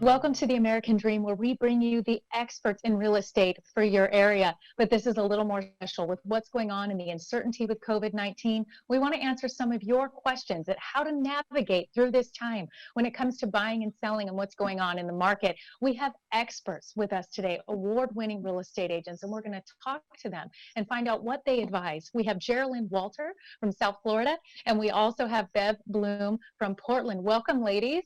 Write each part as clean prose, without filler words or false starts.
Welcome to the American Dream, where we bring you the experts in real estate for your area. But this is a little more special with what's going on and the uncertainty with COVID-19. We want to answer some of your questions at how to navigate through this time when it comes to buying and selling and what's going on in the market. We have experts with us today, award-winning real estate agents, and we're going to talk to them and find out what they advise. We have Jerilyn Walters from South Florida, and we also have Bev Blume from Portland. Welcome, ladies.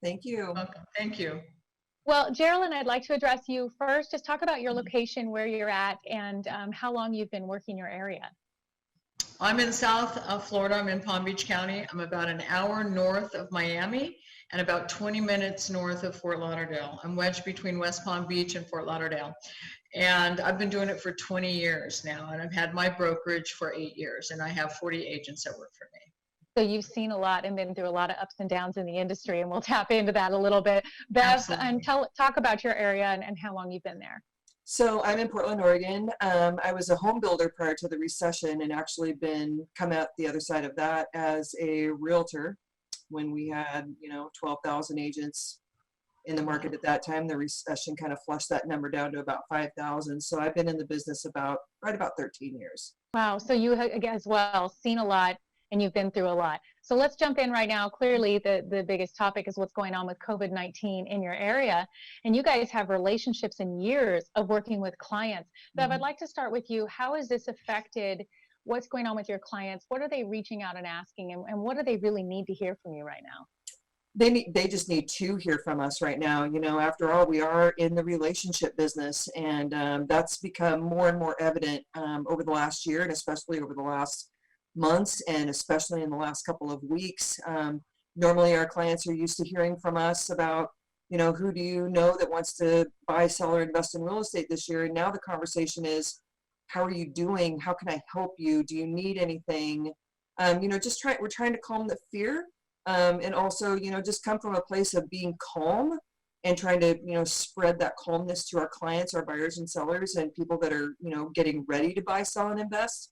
Thank you. Welcome. Thank you. Well, Jerilyn, I'd like to address you first. Just talk about your location, where you're at, and how long you've been working your area. I'm in South Florida. I'm in Palm Beach County. I'm about an hour north of Miami and about 20 minutes north of Fort Lauderdale. I'm wedged between West Palm Beach and Fort Lauderdale. And I've been doing it for 20 years now. And I've had my brokerage for 8 years. And I have 40 agents that work for me. So you've seen a lot and been through a lot of ups and downs in the industry, and we'll tap into that a little bit. Bev, and talk about your area and how long you've been there. So I'm in Portland, Oregon. I was a home builder prior to the recession and actually come out the other side of that as a realtor when we had, 12,000 agents in the market at that time. The recession kind of flushed that number down to about 5,000. So I've been in the business about 13 years. Wow. So you as well seen a lot, and you've been through a lot. So let's jump in right now. Clearly, the biggest topic is what's going on with COVID-19 in your area. And you guys have relationships and years of working with clients. Bev, I'd like to start with you. How has this affected what's going on with your clients? What are they reaching out and asking? And what do they really need to hear from you right now? They just need to hear from us right now. After all, we are in the relationship business, and that's become more and more evident over the last year, and especially over the last months, and especially in the last couple of weeks. Normally our clients are used to hearing from us about, who do you know that wants to buy, sell, or invest in real estate this year? And now the conversation is, how are you doing? How can I help you? Do you need anything? We're trying to calm the fear, and also, just come from a place of being calm and trying to, spread that calmness to our clients, our buyers and sellers, and people that are, getting ready to buy, sell, and invest.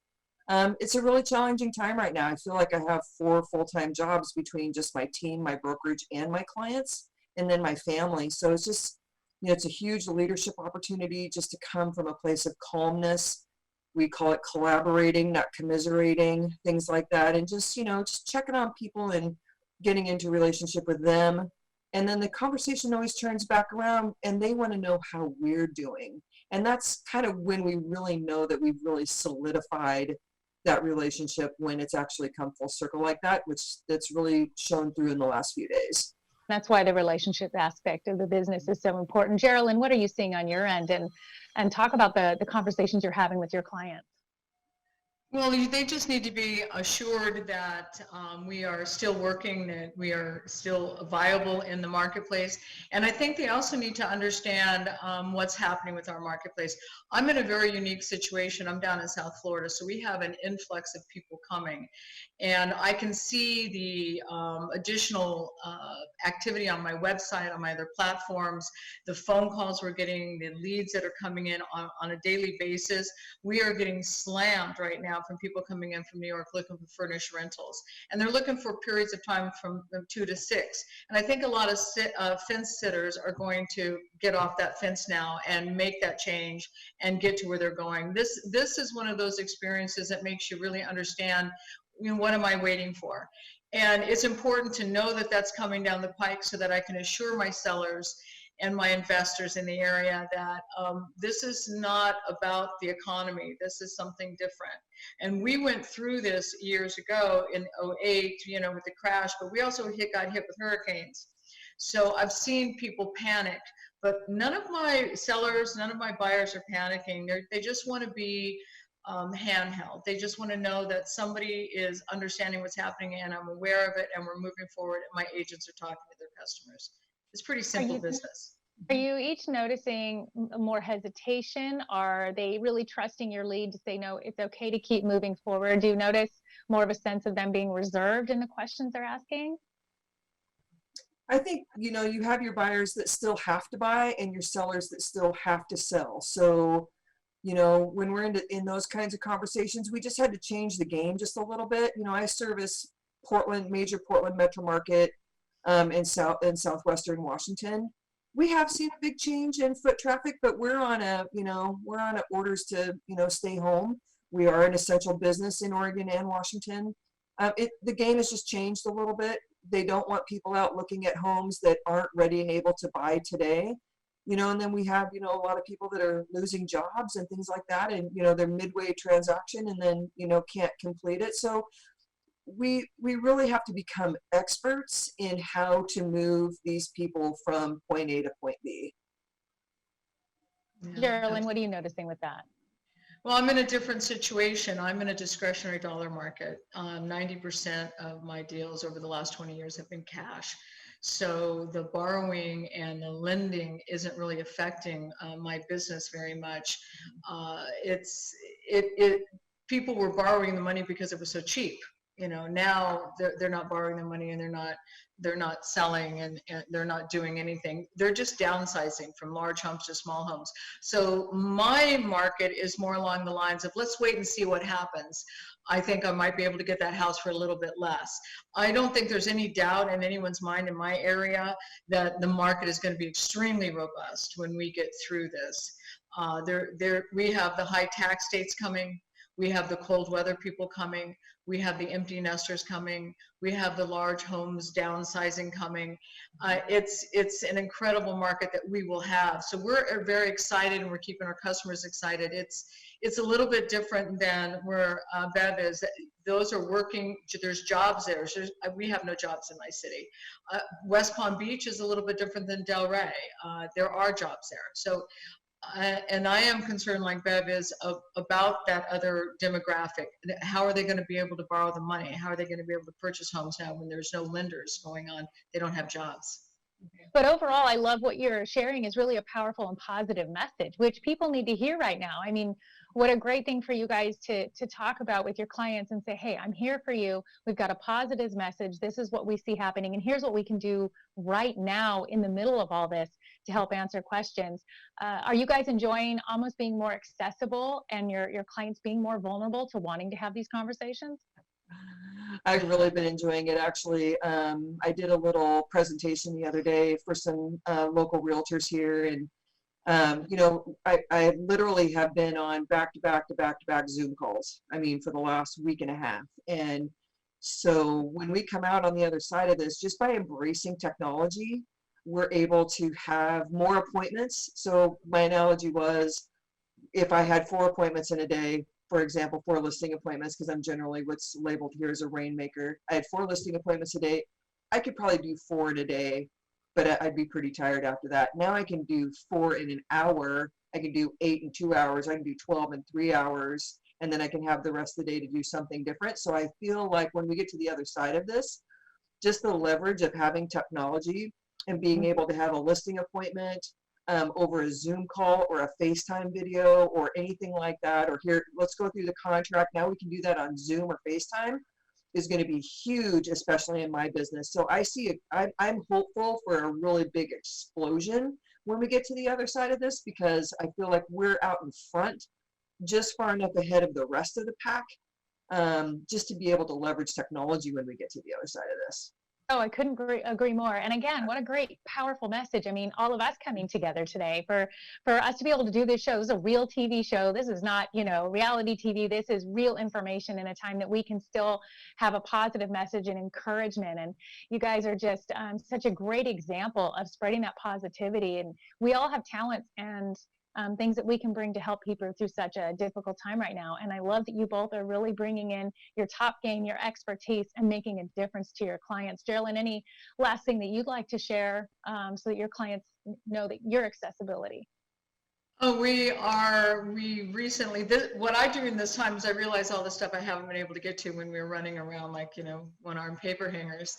It's a really challenging time right now. I feel like I have 4 full-time jobs between just my team, my brokerage, and my clients, and then my family. So it's just, it's a huge leadership opportunity just to come from a place of calmness. We call it collaborating, not commiserating, things like that. And just, just checking on people and getting into relationship with them. And then the conversation always turns back around and they want to know how we're doing. And that's kind of when we really know that we've really solidified that relationship, when it's actually come full circle like that, that's really shown through in the last few days. That's why the relationship aspect of the business is so important. Jerilyn, what are you seeing on your end? And talk about the conversations you're having with your clients. Well, they just need to be assured that we are still working, that we are still viable in the marketplace. And I think they also need to understand what's happening with our marketplace. I'm in a very unique situation. I'm down in South Florida, so we have an influx of people coming. And I can see the additional activity on my website, on my other platforms, the phone calls we're getting, the leads that are coming in on a daily basis. We are getting slammed right now from people coming in from New York looking for furnished rentals. And they're looking for periods of time from 2 to 6. And I think a lot of fence sitters are going to get off that fence now and make that change and get to where they're going. This is one of those experiences that makes you really understand, what am I waiting for? And it's important to know that that's coming down the pike so that I can assure my sellers and my investors in the area that this is not about the economy. This is something different. And we went through this years ago in '08, with the crash, but we also got hit with hurricanes. So I've seen people panic, but none of my sellers, none of my buyers are panicking. They just want to be handheld. They just want to know that somebody is understanding what's happening and I'm aware of it and we're moving forward and my agents are talking to their customers. It's pretty simple business. Are you each noticing more hesitation? Are they really trusting your lead to say, no, it's okay to keep moving forward? Do you notice more of a sense of them being reserved in the questions they're asking? I think, you have your buyers that still have to buy and your sellers that still have to sell. So, when we're in those kinds of conversations, we just had to change the game just a little bit. I service major Portland metro market, in southwestern Washington, we have seen a big change in foot traffic, but we're on orders to, stay home. We are an essential business in Oregon and Washington. The game has just changed a little bit. They don't want people out looking at homes that aren't ready and able to buy today. And then we have, a lot of people that are losing jobs and things like that, and, they're midway transaction and then, can't complete it. So we really have to become experts in how to move these people from point A to point B. Jerilyn, what are you noticing with that? Well, I'm in a different situation. I'm in a discretionary dollar market. 90% of my deals over the last 20 years have been cash. So the borrowing and the lending isn't really affecting my business very much. People were borrowing the money because it was so cheap. Now they're not borrowing the money, and they're not selling, and they're not doing anything. They're just downsizing from large homes to small homes. So my market is more along the lines of, let's wait and see what happens. I think I might be able to get that house for a little bit less. I don't think there's any doubt in anyone's mind in my area that the market is going to be extremely robust when we get through this. We have the high tax states coming. We have the cold weather people coming. We have the empty nesters coming. We have the large homes downsizing coming. It's an incredible market that we will have. So we're very excited, and we're keeping our customers excited. It's a little bit different than where Bev is. Those are working. There's jobs there. We have no jobs in my city. West Palm Beach is a little bit different than Delray. There are jobs there. So. And I am concerned, like Bev is, about that other demographic. How are they going to be able to borrow the money? How are they going to be able to purchase homes now when there's no lenders going on? They don't have jobs. But overall, I love what you're sharing is really a powerful and positive message, which people need to hear right now. I mean, what a great thing for you guys to talk about with your clients and say, hey, I'm here for you. We've got a positive message. This is what we see happening. And here's what we can do right now in the middle of all this to help answer questions. Are you guys enjoying almost being more accessible and your clients being more vulnerable to wanting to have these conversations? I've really been enjoying it, actually. I did a little presentation the other day for some local realtors here, and I literally have been on back-to-back Zoom calls, for the last week and a half. And so when we come out on the other side of this, just by embracing technology, we're able to have more appointments. So my analogy was, if I had 4 appointments in a day, for example, 4 listing appointments, because I'm generally what's labeled here as a rainmaker. I had 4 listing appointments a day. I could probably do 4 in a day, but I'd be pretty tired after that. Now I can do 4 in an hour. I can do 8 in 2 hours. I can do 12 in 3 hours, and then I can have the rest of the day to do something different. So I feel like when we get to the other side of this, just the leverage of having technology and being able to have a listing appointment over a Zoom call or a FaceTime video or anything like that, or here, let's go through the contract. Now we can do that on Zoom or FaceTime, is going to be huge, especially in my business. So I'm hopeful for a really big explosion when we get to the other side of this, because I feel like we're out in front, just far enough ahead of the rest of the pack, just to be able to leverage technology when we get to the other side of this. Oh, I couldn't agree more. And again, what a great, powerful message. I mean, all of us coming together today for us to be able to do this show. This is a real TV show. This is not, reality TV. This is real information in a time that we can still have a positive message and encouragement. And you guys are just such a great example of spreading that positivity. And we all have talents and things that we can bring to help people through such a difficult time right now. And I love that you both are really bringing in your top game, your expertise, and making a difference to your clients. Jerilyn, any last thing that you'd like to share so that your clients know that your accessibility? Oh, we recently, what I do in this time is I realize all the stuff I haven't been able to get to when we were running around like, one-armed paper hangers.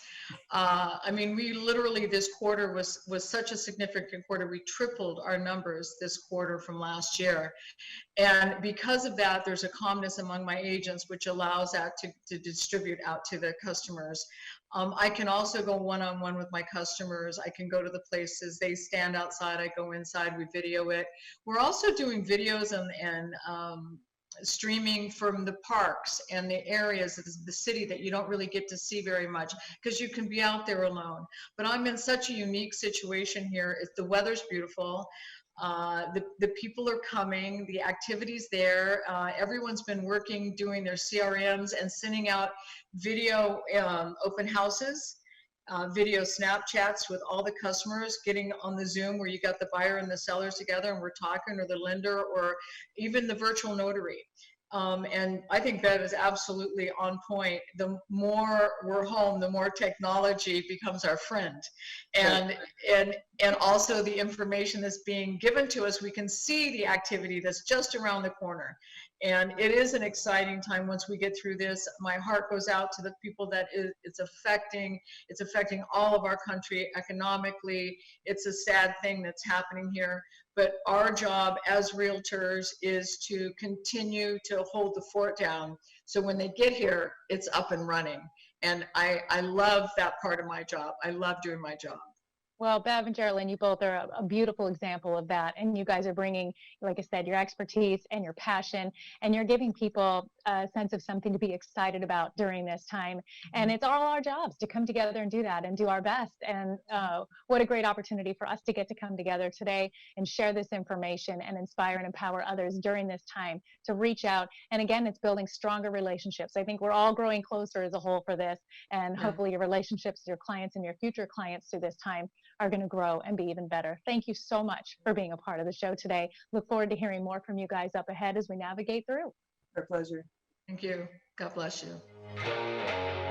We literally, this quarter was such a significant quarter. We tripled our numbers this quarter from last year. And because of that, there's a calmness among my agents, which allows that to distribute out to the customers. I can also go one-on-one with my customers. I can go to the places, they stand outside, I go inside, we video it. We're also doing videos and streaming from the parks and the areas of the city that you don't really get to see very much because you can be out there alone. But I'm in such a unique situation here. The weather's beautiful. The people are coming, the activity's there. Everyone's been working, doing their CRMs and sending out video open houses, video Snapchats with all the customers, getting on the Zoom where you got the buyer and the sellers together and we're talking, or the lender, or even the virtual notary. And I think Bev is absolutely on point. The more we're home, the more technology becomes our friend. And also the information that's being given to us, we can see the activity that's just around the corner. And it is an exciting time once we get through this. My heart goes out to the people that it's affecting. It's affecting all of our country economically. It's a sad thing that's happening here. But our job as realtors is to continue to hold the fort down. So when they get here, it's up and running. And I love that part of my job. I love doing my job. Well, Bev and Jerilyn, you both are a beautiful example of that. And you guys are bringing, like I said, your expertise and your passion, and you're giving people a sense of something to be excited about during this time. And it's all our jobs to come together and do that and do our best. And what a great opportunity for us to get to come together today and share this information and inspire and empower others during this time to reach out. And again, it's building stronger relationships. I think we're all growing closer as a whole for this. And hopefully your relationships with your clients and your future clients through this time are going to grow and be even better. Thank you so much for being a part of the show today. Look forward to hearing more from you guys up ahead as we navigate through. Our pleasure. Thank you. God bless you.